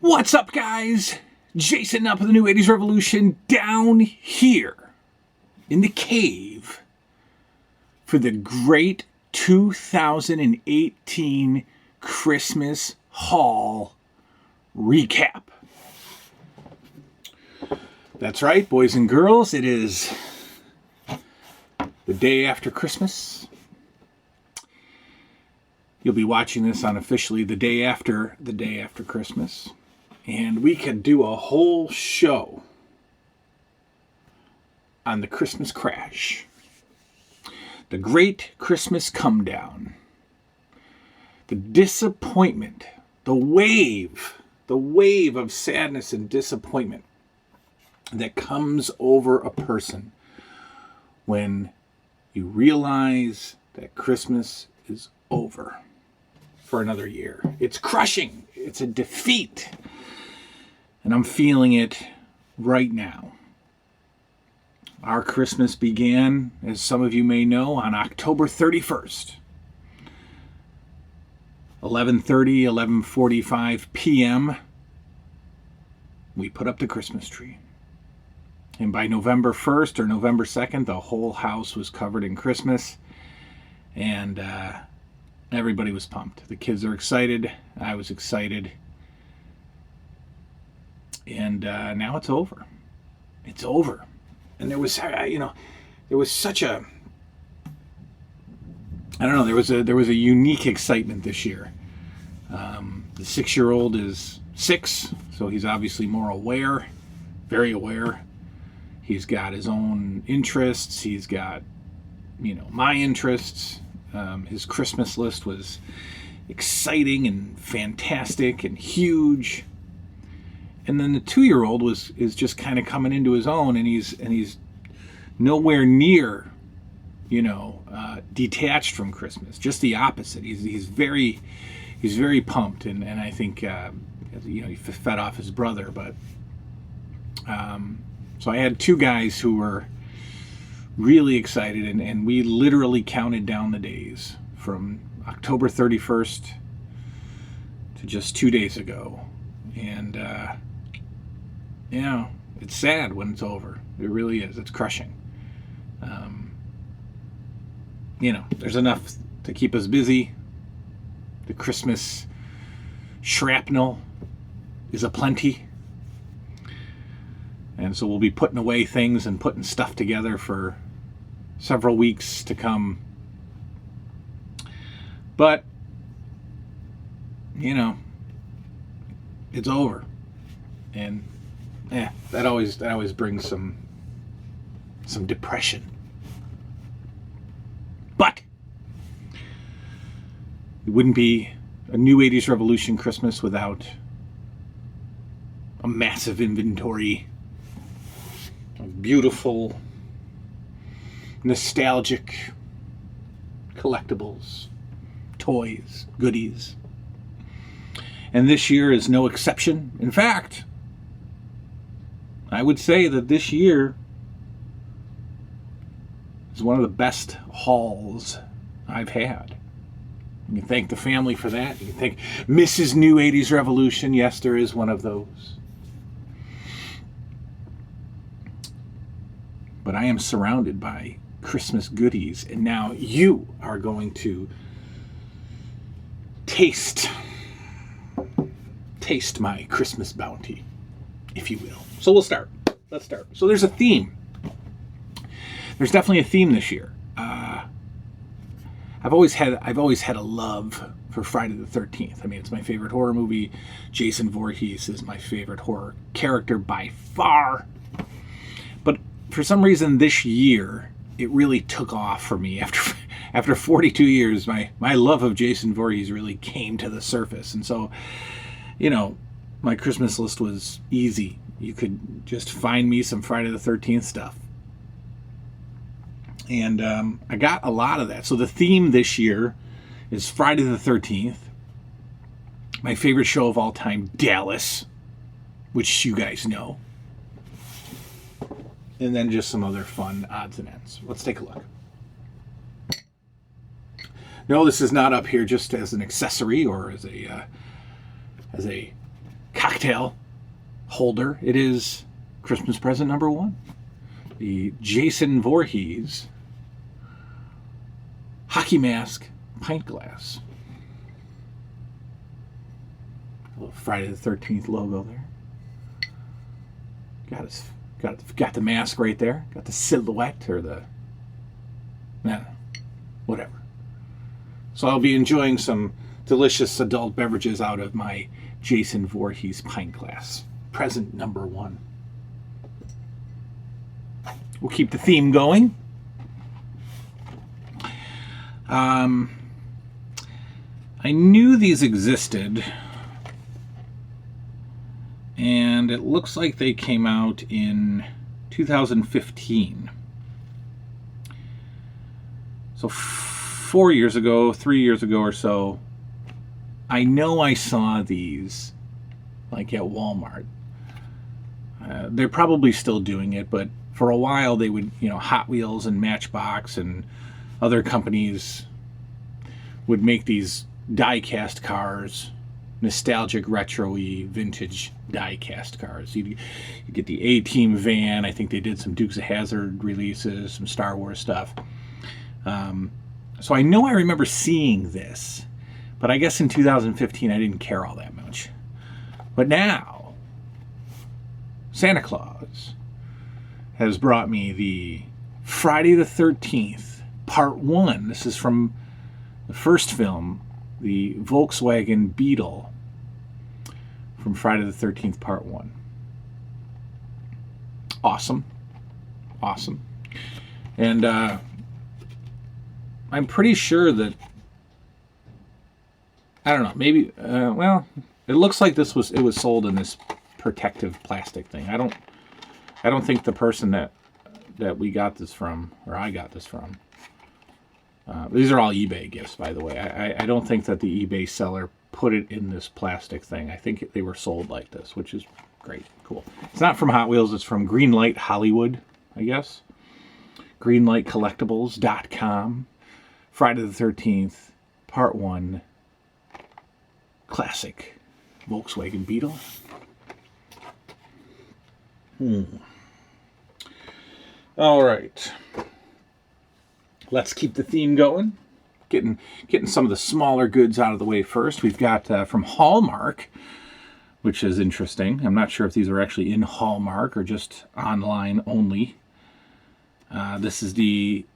What's up, guys? Jason up with the New 80s Revolution down here in the cave for the great 2018 Christmas haul recap. That's right, boys and girls. It is the day after Christmas. You'll be watching this on officially the day after Christmas. And we could do a whole show on the Christmas crash. The great Christmas come down. The disappointment. The wave of sadness and disappointment that comes over a person when you realize that Christmas is over for another year. It's crushing. It's a defeat. And I'm feeling it right now. Our Christmas began, as some of you may know, on October 31st. 11:45 p.m. we put up the Christmas tree. And by November 1st or November 2nd, the whole house was covered in Christmas. And everybody was pumped. The kids are excited. I was excited. And now it's over. It's over. And there was, such a, there was a unique excitement this year. The 6-year-old is 6, so he's obviously more aware, very aware. He's got his own interests. He's got, my interests. His Christmas list was exciting and fantastic and huge. And then the 2-year-old is just kind of coming into his own, and he's nowhere near, detached from Christmas. Just the opposite. He's very pumped, and I think he fed off his brother. But so I had 2 guys who were really excited, and we literally counted down the days from October 31st to just 2 days ago. And it's sad when it's over. It really is. It's crushing. There's enough to keep us busy. The Christmas shrapnel is aplenty. And so we'll be putting away things and putting stuff together for several weeks to come. But, it's over. And that always brings some depression. But it wouldn't be a New 80s Revolution Christmas without a massive inventory of beautiful, nostalgic collectibles, toys, goodies. And this year is no exception. In fact, I would say that this year is one of the best hauls I've had. You can thank the family for that. You can thank Mrs. New 80s Revolution. Yes, there is one of those. But I am surrounded by Christmas goodies, and now you are going to taste my Christmas bounty, if you will. So we'll start. Let's start. So there's a theme. There's definitely a theme this year. I've always had a love for Friday the 13th. I mean, it's my favorite horror movie. Jason Voorhees is my favorite horror character by far. But for some reason this year, it really took off for me. After 42 years, my love of Jason Voorhees really came to the surface. And so, my Christmas list was easy. You could just find me some Friday the 13th stuff. And I got a lot of that. So the theme this year is Friday the 13th. My favorite show of all time, Dallas, which you guys know. And then just some other fun odds and ends. Let's take a look. No, this is not up here just as an accessory or as a cocktail holder. It is Christmas present number 1. The Jason Voorhees hockey mask pint glass. A little Friday the 13th logo there. Got the mask right there. Got the silhouette or the whatever. So I'll be enjoying some delicious adult beverages out of my Jason Voorhees pint glass. Present number 1. We'll keep the theme going. I knew these existed, and it looks like they came out in 2015. So 4 years ago, 3 years ago or so, I know I saw these like at Walmart. They're probably still doing it, but for a while they would, Hot Wheels and Matchbox and other companies would make these die-cast cars, nostalgic, retro-y, vintage die-cast cars. You get the A-Team van. I think they did some Dukes of Hazzard releases, some Star Wars stuff. So I know I remember seeing this, but I guess in 2015 I didn't care all that much. But now, Santa Claus has brought me the Friday the 13th, Part 1. This is from the first film, the Volkswagen Beetle from Friday the 13th, Part 1. Awesome. Awesome. And I'm pretty sure that, I don't know, maybe, it looks like it was sold in this protective plastic thing. I don't think the person that we got this from, or I got this from, these are all eBay gifts, by the way. I don't think that the eBay seller put it in this plastic thing. I think they were sold like this, which is great. Cool. It's not from Hot Wheels. It's from Greenlight Hollywood, I guess. Greenlightcollectibles.com. Friday the 13th, Part 1. Classic Volkswagen Beetle. All right. Let's keep the theme going. Getting some of the smaller goods out of the way first. We've got from Hallmark, which is interesting. I'm not sure if these are actually in Hallmark or just online only. This is the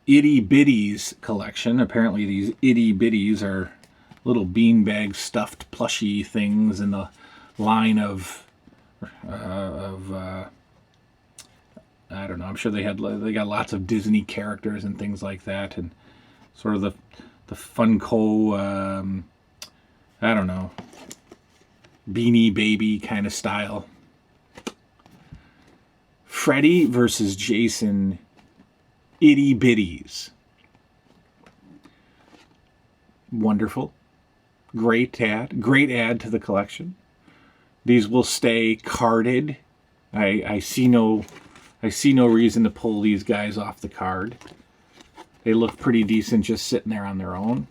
Itty Bitties collection. Apparently these Itty Bitties are little beanbag stuffed plushy things in the line of I don't know. I'm sure they got lots of Disney characters and things like that, and sort of the Funko, I don't know, Beanie Baby kind of style. Freddy versus Jason Itty Bitties. Wonderful. Great ad to the collection. These will stay carded. I see no reason to pull these guys off the card. They look pretty decent just sitting there on their own.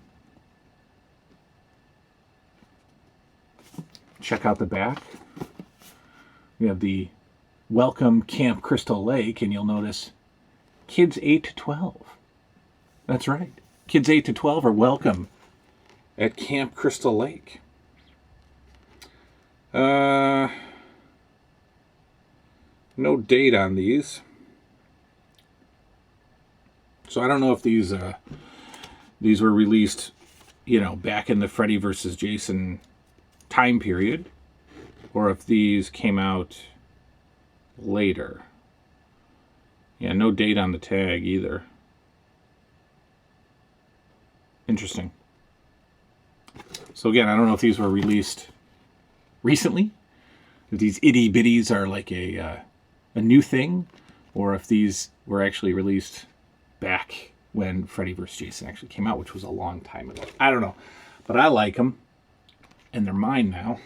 Check out the back. We have the Welcome Camp Crystal Lake, and you'll notice kids 8 to 12. That's right. Kids 8 to 12 are welcome at Camp Crystal Lake. No date on these. So I don't know if these were released, back in the Freddy versus Jason time period, or if these came out later. Yeah, no date on the tag either. Interesting. So again, I don't know if these were released recently, if these itty bitties are like a new thing, or if these were actually released back when Freddy vs. Jason actually came out, which was a long time ago. I don't know, but I like them, and they're mine now.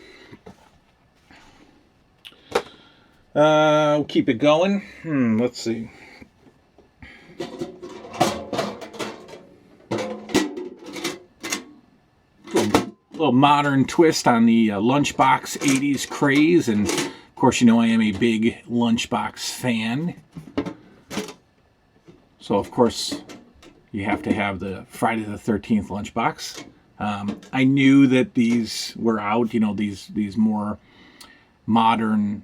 We'll keep it going. Let's see. Little little modern twist on the lunchbox 80s craze, and of course, you know I am a big lunchbox fan. So of course, you have to have the Friday the 13th lunchbox. I knew that these were out, you know, these more modern,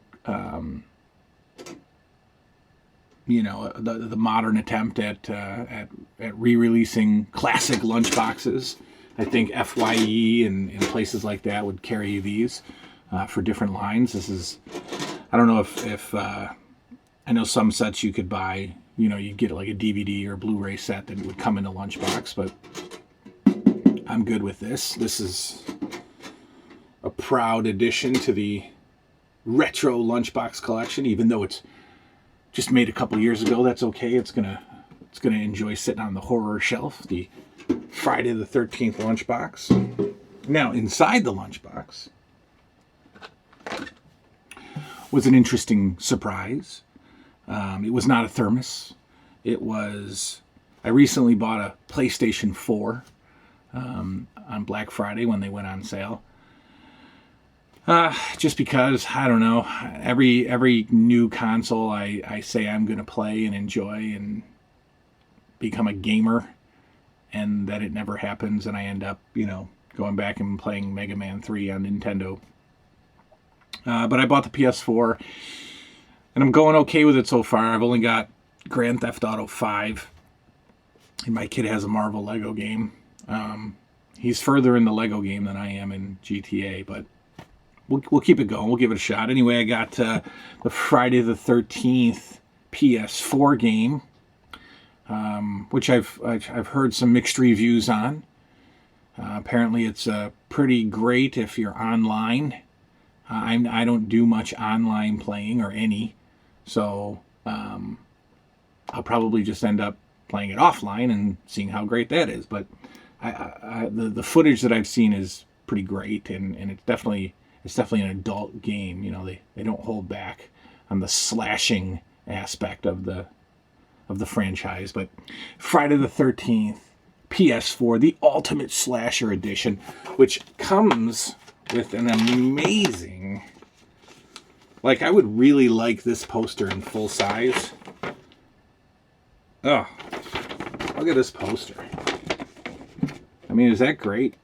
you know, the modern attempt at re-releasing classic lunchboxes. I think FYE and places like that would carry these for different lines. This is, I don't know if I know some sets you could buy, you know, you'd get like a DVD or Blu-ray set that would come in a lunchbox, but I'm good with this. This is a proud addition to the retro lunchbox collection, even though it's just made a couple years ago. That's okay. It's gonna enjoy sitting on the horror shelf. The Friday the 13th lunchbox. Now, inside the lunchbox was an interesting surprise. It was not a thermos. It was, I recently bought a PlayStation 4 on Black Friday when they went on sale. Just because, I don't know, every new console I say I'm going to play and enjoy and become a gamer, and that it never happens, and I end up, you know, going back and playing Mega Man 3 on Nintendo. But I bought the PS4, and I'm going okay with it so far. I've only got Grand Theft Auto 5, and my kid has a Marvel Lego game. He's further in the Lego game than I am in GTA, but we'll keep it going. We'll give it a shot. Anyway, I got the Friday the 13th PS4 game, which I've heard some mixed reviews on. Apparently, it's pretty great if you're online. I don't do much online playing or any, so I'll probably just end up playing it offline and seeing how great that is. But the footage that I've seen is pretty great, and it's definitely an adult game. You know, they don't hold back on the slashing aspect of the franchise. But Friday the 13th PS4, the Ultimate Slasher Edition, which comes with an amazing, like, I would really like this poster in full size. Oh, look at this poster. I mean, is that great?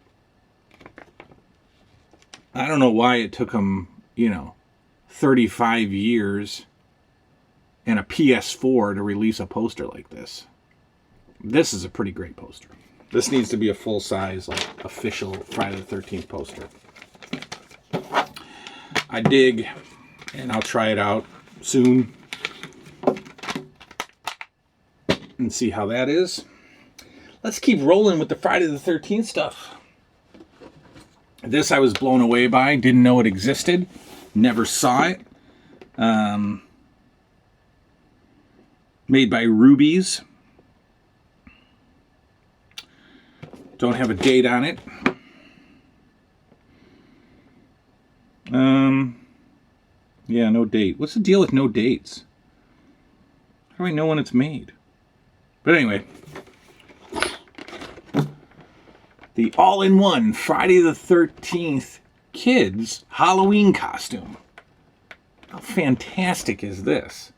I don't know why it took them, 35 years and a PS4 to release a poster like this. This is a pretty great poster. This needs to be a full-size, like, official Friday the 13th poster. I dig, and I'll try it out soon and see how that is. Let's keep rolling with the Friday the 13th stuff. This I was blown away by. Didn't know it existed. Never saw it. Made by Rubies. Don't have a date on it. Yeah, no date. What's the deal with no dates? How do I know when it's made? But anyway, the all-in-one Friday the 13th kids Halloween costume. How fantastic is this?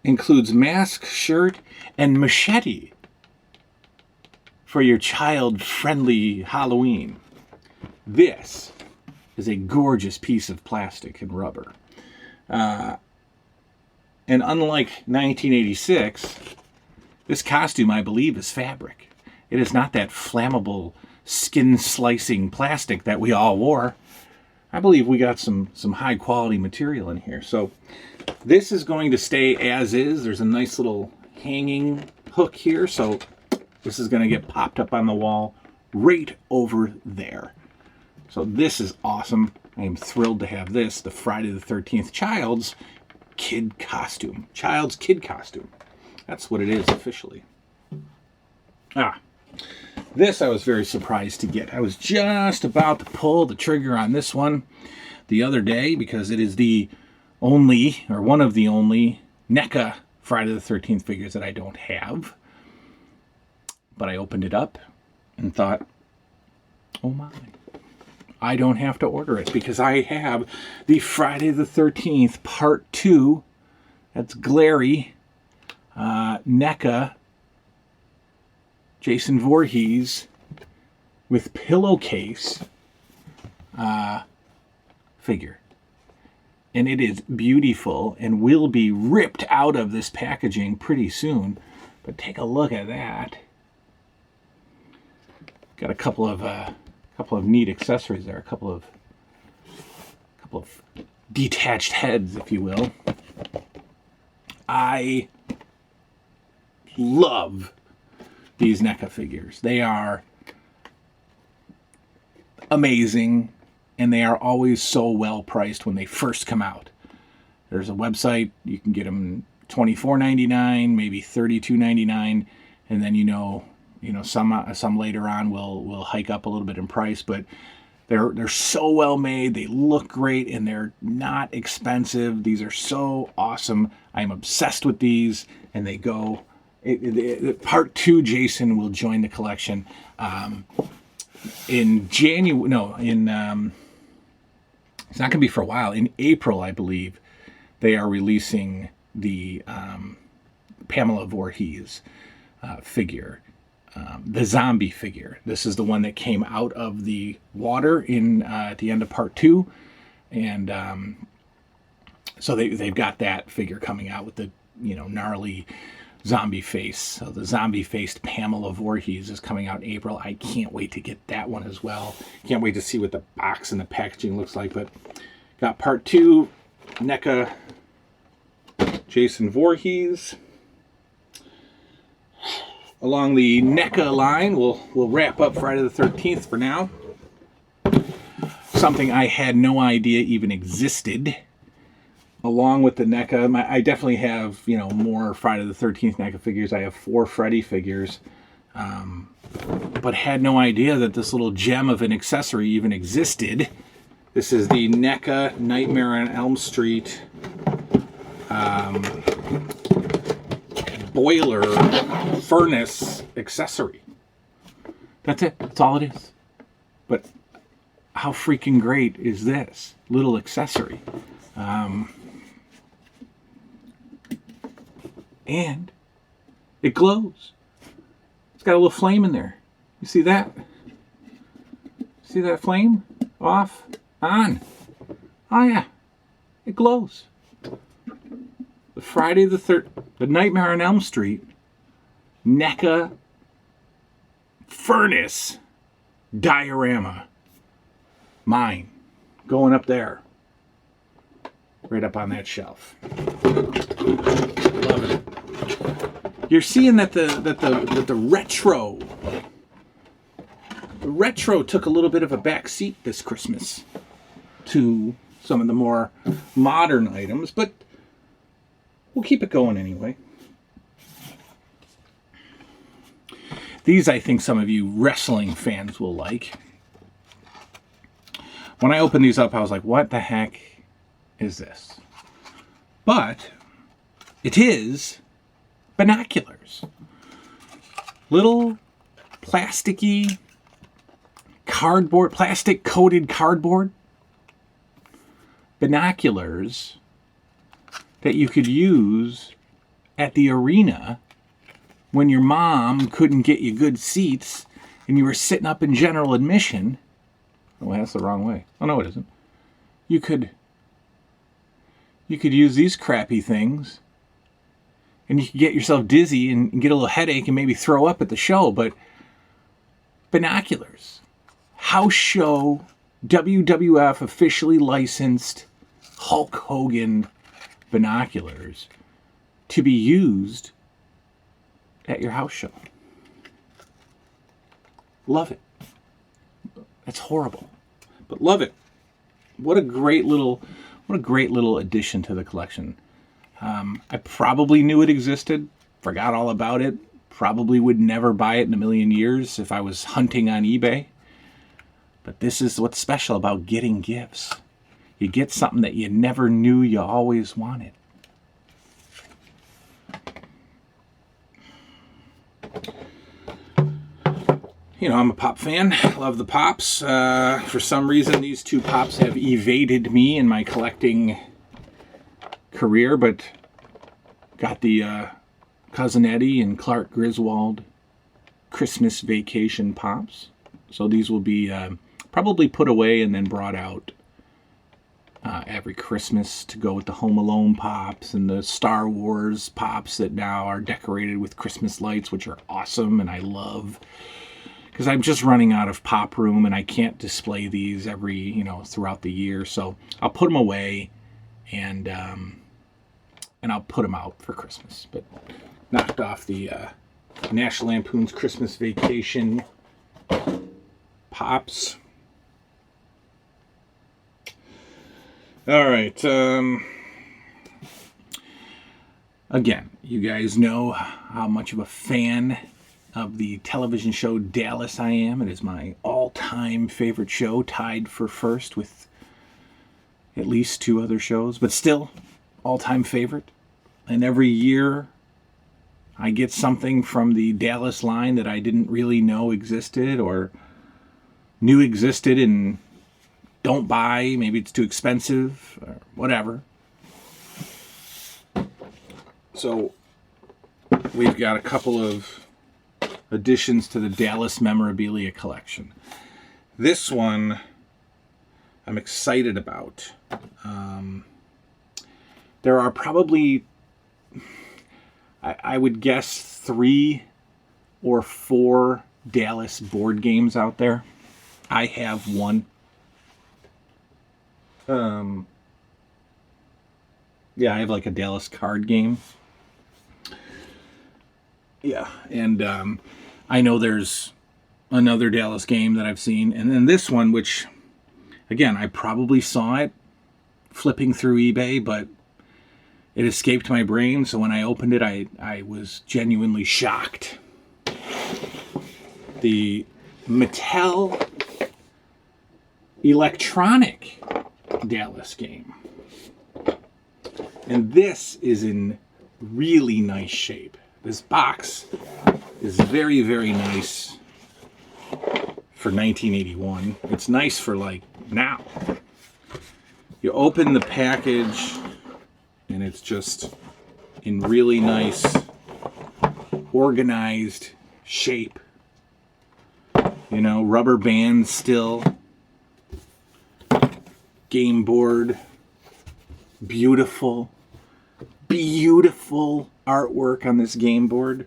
Includes mask, shirt, and machete for your child-friendly Halloween. This is a gorgeous piece of plastic and rubber. And unlike 1986, this costume, I believe, is fabric. It is not that flammable, skin-slicing plastic that we all wore. I believe we got some high-quality material in here. So this is going to stay as is. There's a nice little hanging hook here, so this is going to get popped up on the wall right over there. So this is awesome. I am thrilled to have this, the Friday the 13th child's kid costume. Child's kid costume. That's what it is officially. This I was very surprised to get. I was just about to pull the trigger on this one the other day because it is the only, or one of the only, NECA Friday the 13th figures that I don't have. But I opened it up, and thought, oh my, I don't have to order it because I have the Friday the 13th Part 2. That's glary NECA Jason Voorhees with pillowcase figure. And it is beautiful and will be ripped out of this packaging pretty soon. But take a look at that. Got a couple of neat accessories there, a couple of detached heads, if you will. I love these NECA figures. They are amazing, and they are always so well priced when they first come out. There's a website, you can get them $24.99, maybe $32.99, and then some later on will hike up a little bit in price, but they're so well made, they look great, and they're not expensive. These are so awesome. I'm obsessed with these, and they go. Part 2 Jason will join the collection in January. No, it's not going to be for a while. In April, I believe, they are releasing the Pamela Voorhees figure. The zombie figure. This is the one that came out of the water at the end of Part 2, and so they've got that figure coming out with the gnarly zombie face. So the zombie-faced Pamela Voorhees is coming out in April. I can't wait to get that one as well. Can't wait to see what the box and the packaging looks like. But got Part 2, NECA Jason Voorhees. Along the NECA line, we'll wrap up Friday the 13th for now. Something I had no idea even existed. Along with the NECA, I definitely have more Friday the 13th NECA figures. I have 4 Freddy figures, but had no idea that this little gem of an accessory even existed. This is the NECA Nightmare on Elm Street boiler furnace accessory. That's it. That's all it is. But how freaking great is this little accessory? And it glows. It's got a little flame in there. You see that? See that flame? Off, on. Oh yeah, it glows. The Friday the the Nightmare on Elm Street NECA furnace diorama. Mine, going up there, right up on that shelf. Love it. You're seeing that the retro took a little bit of a back seat this Christmas to some of the more modern items, but we'll keep it going anyway. These I think some of you wrestling fans will like. When I opened these up, I was like, what the heck is this? But it is binoculars. Little plasticky cardboard, plastic coated cardboard binoculars that you could use at the arena when your mom couldn't get you good seats and you were sitting up in general admission. Oh, that's the wrong way. Oh, no, it isn't. You could use these crappy things and you could get yourself dizzy and get a little headache and maybe throw up at the show. But binoculars, house show, WWF officially licensed Hulk Hogan binoculars to be used at your house show. Love it. That's horrible, but love it. What a great little addition to the collection. I probably knew it existed, forgot all about it, probably would never buy it in a million years if I was hunting on eBay. But this is what's special about getting gifts. You get something that you never knew you always wanted. You know, I'm a pop fan. Love the pops. For some reason, these two pops have evaded me in my collecting career, but got the Cousin Eddie and Clark Griswold Christmas Vacation pops. So these will be probably put away and then brought out every Christmas to go with the Home Alone pops and the Star Wars pops that now are decorated with Christmas lights, which are awesome and I love. Because I'm just running out of pop room and I can't display these throughout the year. So I'll put them away and I'll put them out for Christmas. But knocked off the National Lampoon's Christmas Vacation pops. All right. Again, you guys know how much of a fan of the television show Dallas I am. It is my all-time favorite show, tied for first with at least two other shows, but still all-time favorite. And every year I get something from the Dallas line that I didn't really know existed or knew existed and don't buy. Maybe it's too expensive or whatever. So we've got a couple of additions to the Dallas memorabilia collection. This one I'm excited about. There are probably, I would guess, 3 or 4 Dallas board games out there. I have one. I have like a Dallas card game. Yeah, and I know there's another Dallas game that I've seen, and then this one, which, again, I probably saw it flipping through eBay, but it escaped my brain, so when I opened it, I was genuinely shocked. The Mattel electronic Dallas game. And this is in really nice shape. This box is very, very nice for 1981. It's nice for like now. You open the package and it's just in really nice, organized shape. You know, rubber bands still. Game board. Beautiful, beautiful artwork on this game board.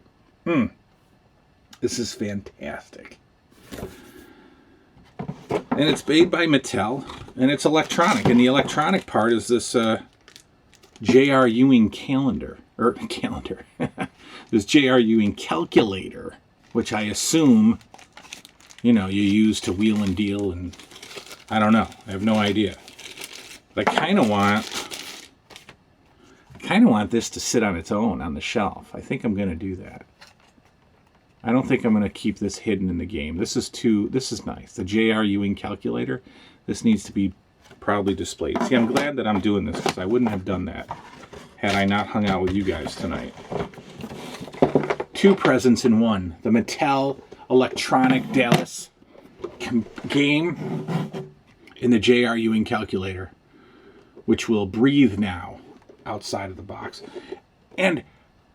This is fantastic. And it's made by Mattel, and it's electronic. And the electronic part is this J.R. Ewing calendar. This J.R. Ewing calculator, which I assume, you use to wheel and deal, and I don't know. I have no idea. But I kind of want this to sit on its own on the shelf. I think I'm going to do that. I don't think I'm going to keep this hidden in the game. This is nice. The J.R. Ewing calculator. This needs to be proudly displayed. See, I'm glad that I'm doing this because I wouldn't have done that had I not hung out with you guys tonight. 2 presents in one. The Mattel electronic Dallas game and the J.R. Ewing calculator, which will breathe now outside of the box. And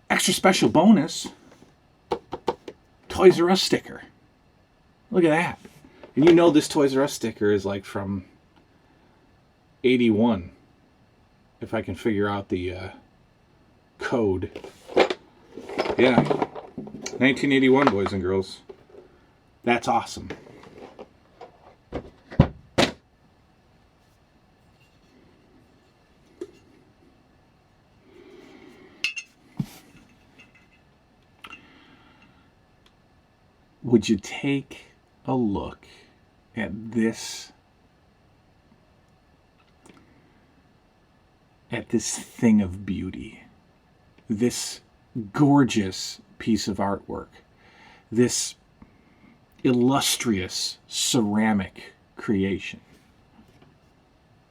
extra special bonus, Toys R Us sticker. Look at that. And this Toys R Us sticker is like from 81. If I can figure out the code. Yeah. 1981, boys and girls. That's awesome. Would you take a look at this thing of beauty, this gorgeous piece of artwork, this illustrious ceramic creation,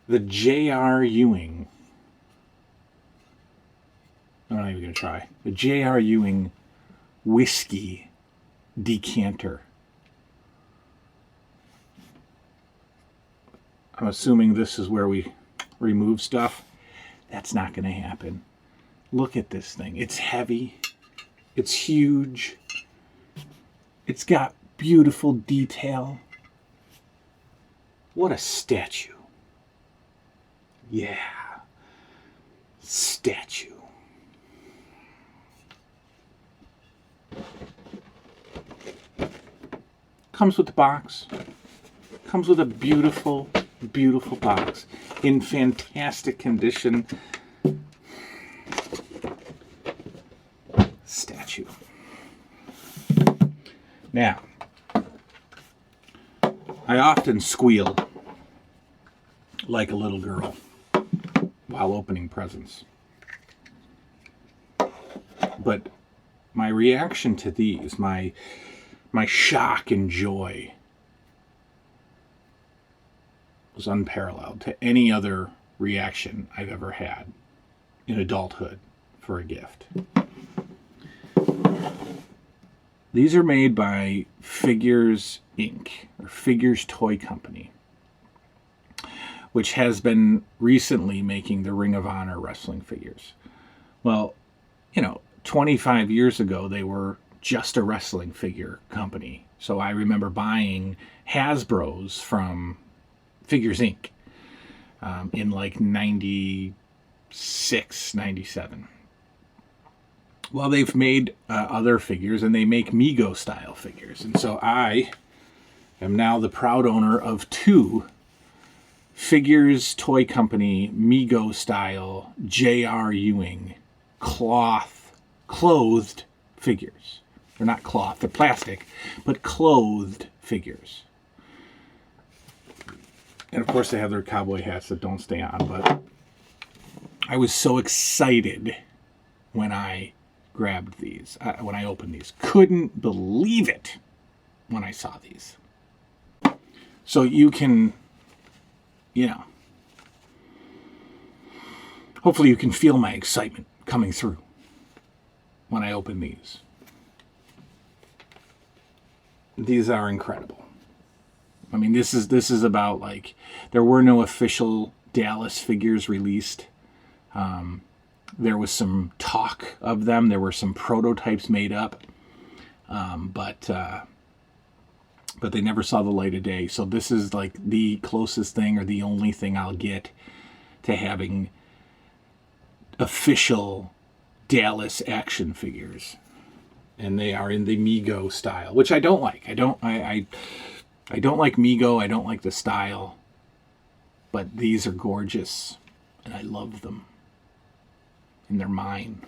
the J.R. Ewing, I'm not even going to try, the J.R. Ewing whiskey decanter. I'm assuming this is where we remove stuff. That's not going to happen. Look at this thing. It's heavy. It's huge. It's got beautiful detail. What a statue. Yeah. Statue. Comes with the box. Comes with a beautiful, beautiful box in fantastic condition. Statue. Now, I often squeal like a little girl while opening presents. But my reaction to these, my shock and joy was unparalleled to any other reaction I've ever had in adulthood for a gift. These are made by Figures Inc., or Figures Toy Company, which has been recently making the Ring of Honor wrestling figures. Well, 25 years ago, they were just a wrestling figure company. So I remember buying Hasbro's from Figures Inc. In like 96, 97. Well, they've made other figures, and they make Mego style figures. And so I am now the proud owner of 2 Figures Toy Company Mego style J.R. Ewing clothed figures. They're not cloth, they're plastic, but clothed figures. And of course they have their cowboy hats that don't stay on, but I was so excited when I grabbed these, when I opened these. Couldn't believe it when I saw these. So you can, hopefully you can feel my excitement coming through when I open these. These are incredible. I mean, this is about, like, there were no official Dallas figures released. There was some talk of them. There were some prototypes made up, but they never saw the light of day. So this is like the closest thing, or the only thing I'll get to having official Dallas action figures, and they are in the Mego style, which I don't like. I don't like Mego. I don't like the style, but these are gorgeous, and I love them. And they're mine.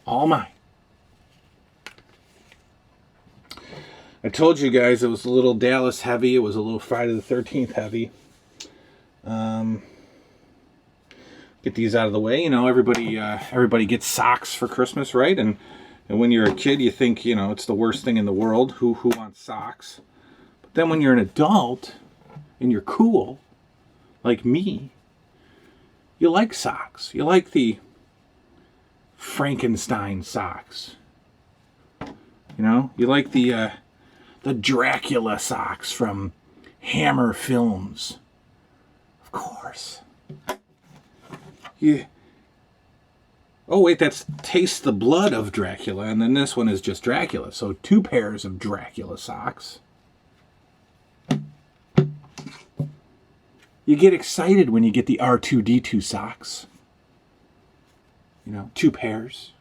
All mine. I told you guys it was a little Dallas heavy. It was a little Friday the 13th heavy. Get these out of the way. Everybody gets socks for Christmas, right? And when you're a kid, you think, it's the worst thing in the world. Who wants socks? But then when you're an adult and you're cool, like me, you like socks. You like the Frankenstein socks. You like the Dracula socks from Hammer Films. Of course. Yeah. Oh wait, that's Taste the Blood of Dracula, and then this one is just Dracula. So 2 pairs of Dracula socks. You get excited when you get the R2-D2 socks. 2 pairs.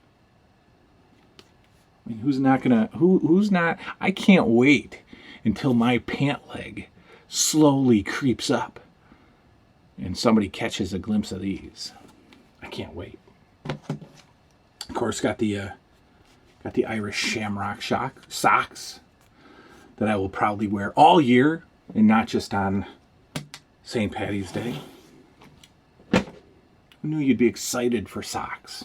I mean, who's not? I can't wait until my pant leg slowly creeps up and somebody catches a glimpse of these. I can't wait. Of course, got the Irish Shamrock socks that I will probably wear all year and not just on St. Paddy's Day. Who knew you'd be excited for socks?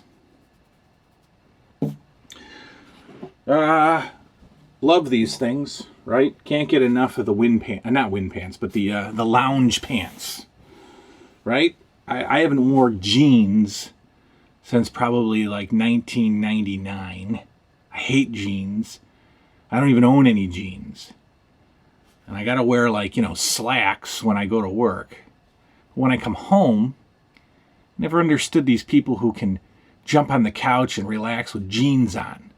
Love these things, right? Can't get enough of the not wind pants, but the lounge pants, right? I haven't worn jeans since probably like 1999. I hate jeans. I don't even own any jeans. And I gotta wear slacks when I go to work. When I come home, never understood these people who can jump on the couch and relax with jeans on.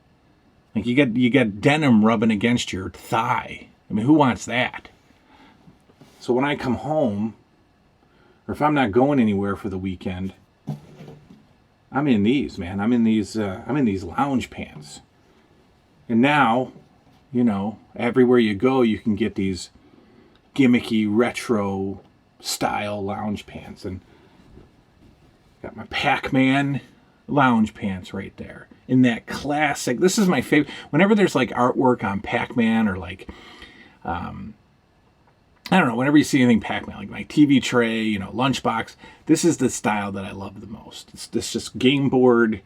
Like you got denim rubbing against your thigh. I mean, who wants that? So when I come home, or if I'm not going anywhere for the weekend, I'm in these, man. I'm in these lounge pants. And now, you know, everywhere you go, you can get these gimmicky retro style lounge pants. And got my Pac-Man lounge pants right there in that classic. This is my favorite. Whenever there's like artwork on Pac-Man, or like I don't know, whenever you see anything Pac-Man, like my TV tray, you know, lunchbox, this is the style that I love the most. It's this just game board,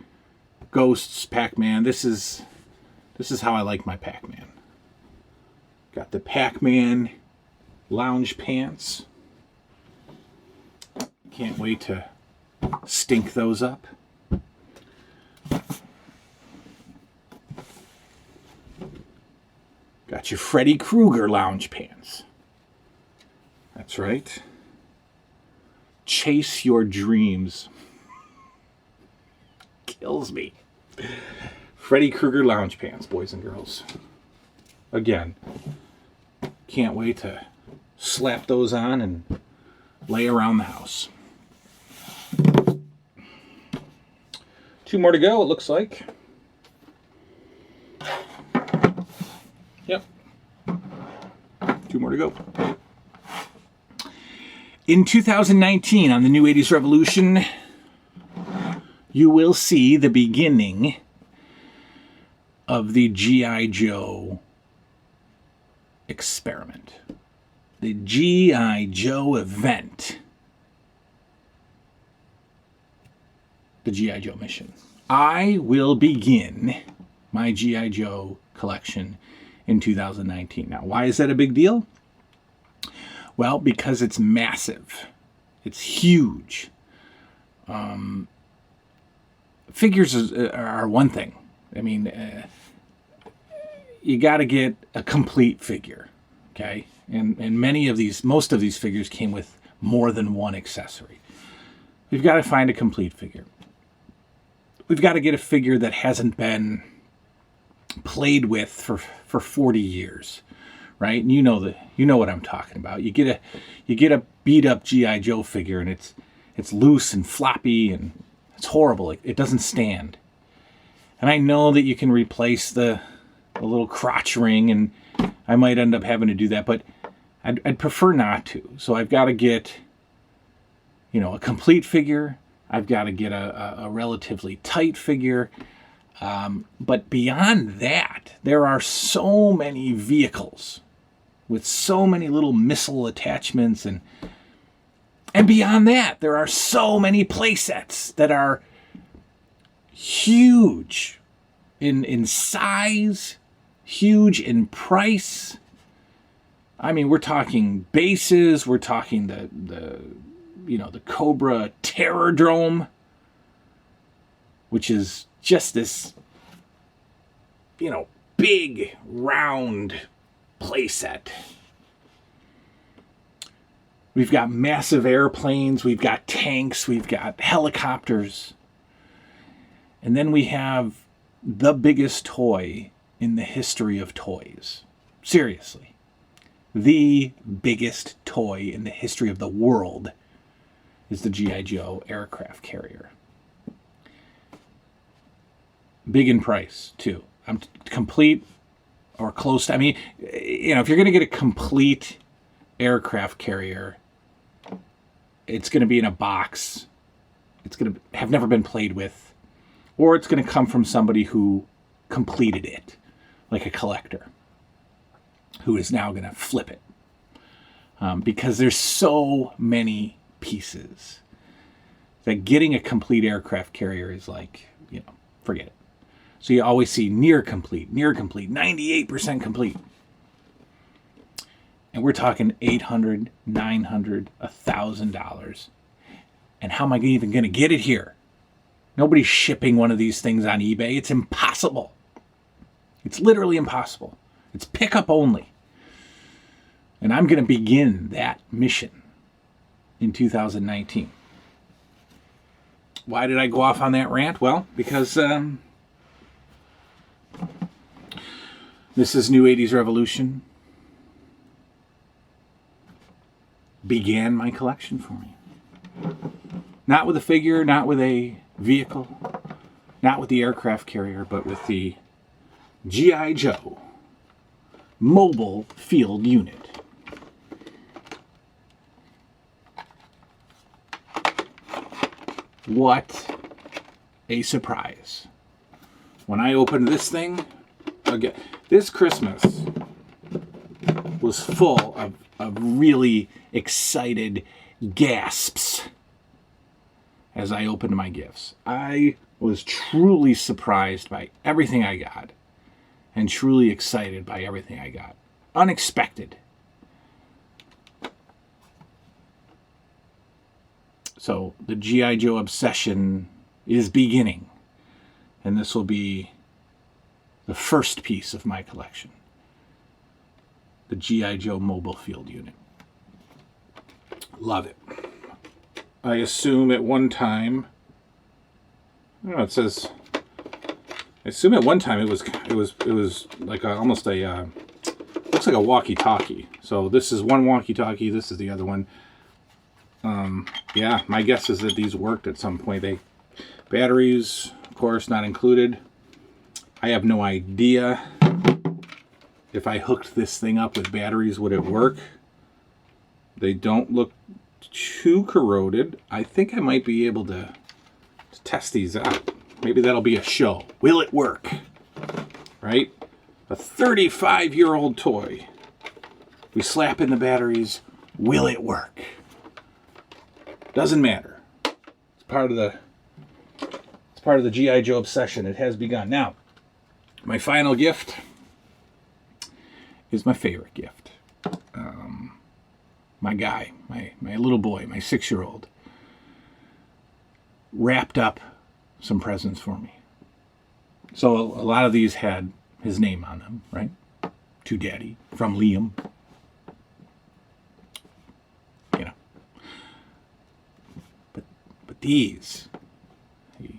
ghosts, Pac-Man. This is how I like my Pac-Man. Got the Pac-Man lounge pants. Can't wait to stink those up. Got your Freddy Krueger lounge pants. That's right. Chase your dreams. Kills me. Freddy Krueger lounge pants, boys and girls. Again, can't wait to slap those on and lay around the house. 2 more to go, it looks like. Yep. 2 more to go. In 2019, on the New 80s Revolution, you will see the beginning of the G.I. Joe experiment. The G.I. Joe event. The G.I. Joe mission. I will begin my G.I. Joe collection in 2019. Now, why is that a big deal? Well, because it's massive. It's huge. Figures are one thing. I mean, you got to get a complete figure, okay? And most of these figures came with more than one accessory. We've got to find a complete figure. We've got to get a figure that hasn't been played with for 40 years. Right? And you know what I'm talking about. You get a beat up G.I. Joe figure, and it's loose and floppy, and it's horrible. It doesn't stand. And I know that you can replace the little crotch ring, and I might end up having to do that, but I'd prefer not to. So I've got to get, you know, a complete figure. I've got to get a relatively tight figure. But beyond that, there are so many vehicles with so many little missile attachments, and beyond that, there are so many play sets that are huge in size, huge in price. I mean, we're talking bases, we're talking the Cobra Terrordrome, which is just this, you know, big round playset. We've got massive airplanes, we've got tanks, we've got helicopters. And then we have the biggest toy in the history of toys. Seriously. The biggest toy in the history of the world is the G.I. Joe aircraft carrier. Big in price, too. I'm complete or close to, I mean, you know, if you're going to get a complete aircraft carrier, it's going to be in a box. It's going to have never been played with, or it's going to come from somebody who completed it, like a collector, who is now going to flip it. Because there's so many pieces that getting a complete aircraft carrier is like, you know, forget it. So you always see near complete, 98% complete. And we're talking $800, $900, $1,000. And how am I even going to get it here? Nobody's shipping one of these things on eBay. It's impossible. It's literally impossible. It's pickup only. And I'm going to begin that mission in 2019. Why did I go off on that rant? Well, because this is New 80s Revolution began my collection for me. Not with a figure, not with a vehicle, not with the aircraft carrier, but with the G.I. Joe mobile field unit. What a surprise. When I opened this thing, again, this Christmas was full of really excited gasps as I opened my gifts. I was truly surprised by everything I got and truly excited by everything I got. Unexpected. So the G.I. Joe obsession is beginning, and this will be the first piece of my collection. The G.I. Joe mobile field unit. Love it. I assume at one time, I don't know, it says, I assume at one time it was like almost a, looks like a walkie-talkie. So this is one walkie-talkie, this is the other one. Yeah, my guess is that these worked at some point. Batteries, of course, not included. I have no idea if I hooked this thing up with batteries, would it work? They don't look too corroded. I think I might be able to test these out. Maybe that'll be a show. Will it work? Right? A 35-year-old toy. We slap in the batteries. Will it work? Doesn't matter. It's part of the G.I. Joe obsession. It has begun. Now, my final gift is my favorite gift. My guy, my little boy, my 6-year-old, wrapped up some presents for me. So a lot of these had his name on them, right? To Daddy, from Liam. You know. But these,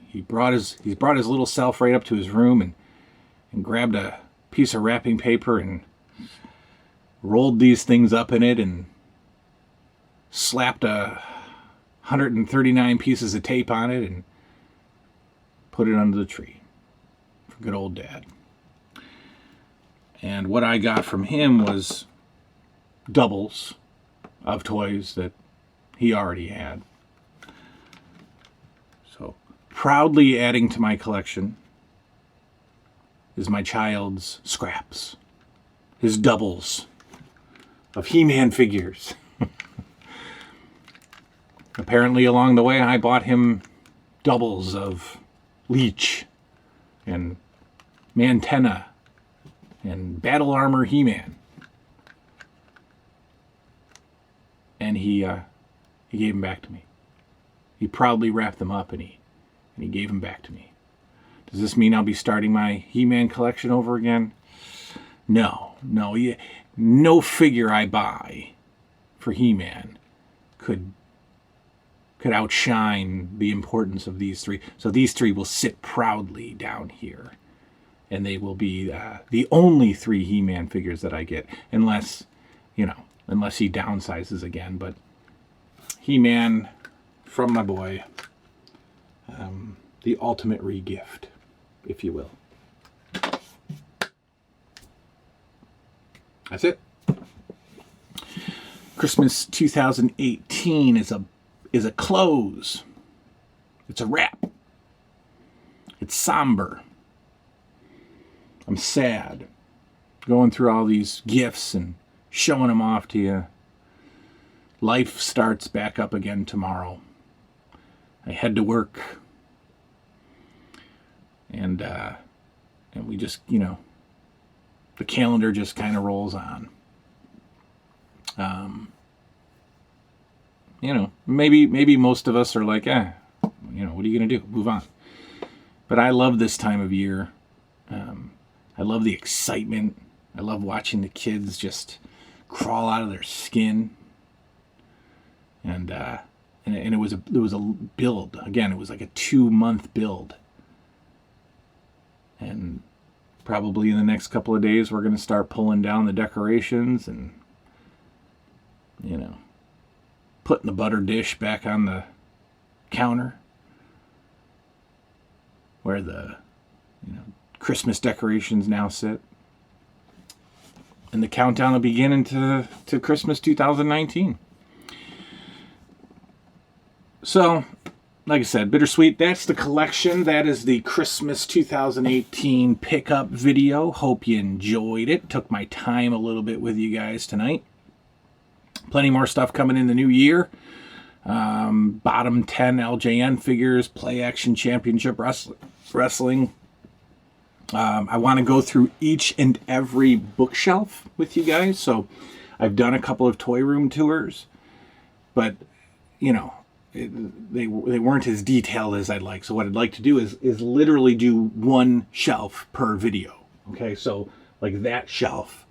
he brought his little self right up to his room and grabbed a piece of wrapping paper and rolled these things up in it and slapped 139 pieces of tape on it and put it under the tree for good old Dad. And what I got from him was doubles of toys that he already had. So proudly adding to my collection is my child's scraps, his doubles of He-Man figures. Apparently along the way I bought him doubles of Leech and Mantenna and Battle Armor He-Man. And he gave them back to me. He proudly wrapped them up and he gave them back to me. Does this mean I'll be starting my He-Man collection over again? No. No figure I buy for He-Man could outshine the importance of these three. So these three will sit proudly down here. And they will be the only 3 He-Man figures that I get. Unless he downsizes again. But He-Man from my boy. The ultimate re-gift, if you will. That's it. Christmas 2018 is a close. It's a wrap. It's somber. I'm sad. Going through all these gifts and showing them off to you. Life starts back up again tomorrow. I head to work. And we just, the calendar just kind of rolls on. Maybe most of us are like, what are you going to do? Move on. But I love this time of year. I love the excitement. I love watching the kids just crawl out of their skin. And it was a build. Again, it was like a 2-month build. And probably in the next couple of days, we're going to start pulling down the decorations and, putting the butter dish back on the counter where the, Christmas decorations now sit. And the countdown will begin into Christmas 2019. So, like I said, bittersweet. That's the collection. That is the Christmas 2018 pickup video. Hope you enjoyed it. Took my time a little bit with you guys tonight. Plenty more stuff coming in the new year. Bottom 10 LJN figures, Play Action Championship Wrestling. I want to go through each and every bookshelf with you guys. So I've done a couple of toy room tours, but they weren't as detailed as I'd like. So what I'd like to do is literally do one shelf per video. Okay, so like that shelf,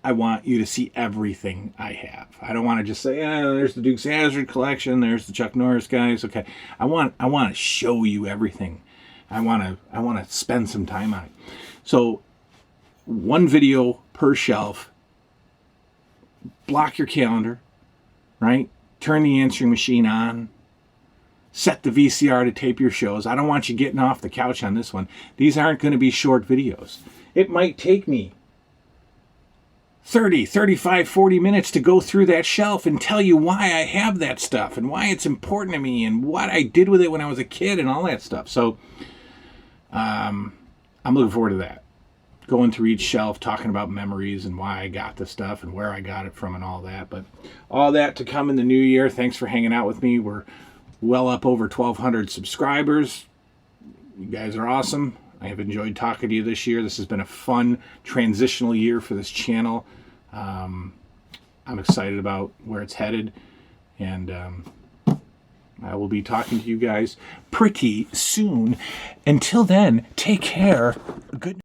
I want you to see everything I have. I don't want to just say, there's the Dukes of Hazzard collection, there's the Chuck Norris guys. Okay, I want to show you everything. I want to spend some time on it. So one video per shelf. Block your calendar, right? Turn the answering machine on. Set the VCR to tape your shows. I don't want you getting off the couch on this one. These aren't going to be short videos. It might take me 30, 35, 40 minutes to go through that shelf and tell you why I have that stuff and why it's important to me and what I did with it when I was a kid and all that stuff. So I'm looking forward to that. Going through each shelf, talking about memories and why I got the stuff and where I got it from and all that. But all that to come in the new year. Thanks for hanging out with me. We're well up over 1,200 subscribers. You guys are awesome. I have enjoyed talking to you this year. This has been a fun transitional year for this channel. I'm excited about where it's headed. And I will be talking to you guys pretty soon. Until then, take care. Good